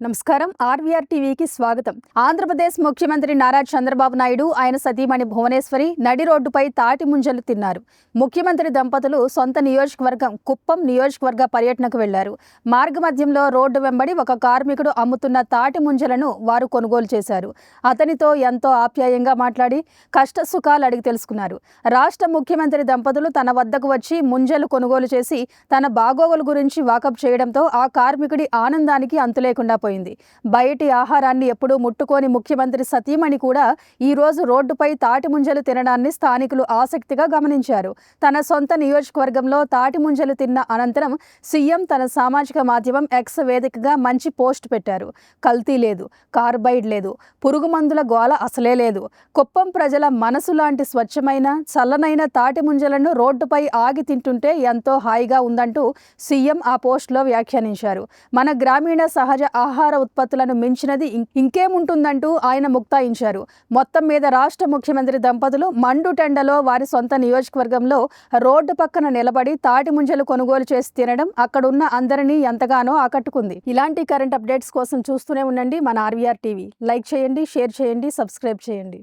నమస్కారం ఆర్వీఆర్ టీవీకి స్వాగతం. ఆంధ్రప్రదేశ్ ముఖ్యమంత్రి నారా చంద్రబాబు నాయుడు ఆయన సతీమణి భువనేశ్వరి నడి రోడ్డుపై తాటి ముంజలు తిన్నారు. ముఖ్యమంత్రి దంపతులు సొంత నియోజకవర్గం కుప్పం నియోజకవర్గ పర్యటనకు వెళ్లారు. మార్గమధ్యంలో రోడ్డు వెంబడి ఒక కార్మికుడు అమ్ముతున్న తాటి ముంజలను వారు కొనుగోలు చేశారు. అతనితో ఎంతో ఆప్యాయంగా మాట్లాడి కష్ట సుఖాలు అడిగి తెలుసుకున్నారు. రాష్ట్ర ముఖ్యమంత్రి దంపతులు తన వద్దకు వచ్చి ముంజలు కొనుగోలు చేసి తన బాగోగుల గురించి వాకప్ చేయడంతో ఆ కార్మికుడి ఆనందానికి అంతులేకుండా బయటి ఆహారాన్ని ఎప్పుడూ ముట్టుకోని ముఖ్యమంత్రి సతీమణి కూడా ఈ రోజు రోడ్డుపై తాటి ముంజలు తినడాన్ని స్థానికులు ఆసక్తిగా గమనించారు. తన సొంత నియోజకవర్గంలో తాటి ముంజలు తిన్న అనంతరం సీఎం తన సామాజిక మాధ్యమం ఎక్స్ వేదికగా మంచి పోస్ట్ పెట్టారు. కల్తీ లేదు, కార్బైడ్ లేదు, పురుగు మందుల గోల అసలే లేదు. కుప్పం ప్రజల మనసు లాంటి స్వచ్ఛమైన చల్లనైన తాటి ముంజలను రోడ్డుపై ఆగి తింటుంటే ఎంతో హాయిగా ఉందంటూ సీఎం ఆ పోస్టులో వ్యాఖ్యానించారు. మన గ్రామీణ సహజ ఆహార ఉత్పత్తులను మించినది ఇంకేముంటుందంటూ ఆయన ముక్తాయించారు. మొత్తం మీద రాష్ట్ర ముఖ్యమంత్రి దంపతులు మండుటెండలో వారి సొంత నియోజకవర్గంలో రోడ్డు పక్కన నిలబడి తాటి ముంజలు కొనుగోలు చేసి తినడం అక్కడున్న అందరినీ ఎంతగానో ఆకట్టుకుంది. ఇలాంటి కరెంట్ అప్డేట్స్ కోసం చూస్తూనే ఉండండి మన ఆర్వీఆర్ టీవీ. లైక్ చేయండి, షేర్ చేయండి, సబ్స్క్రైబ్ చేయండి.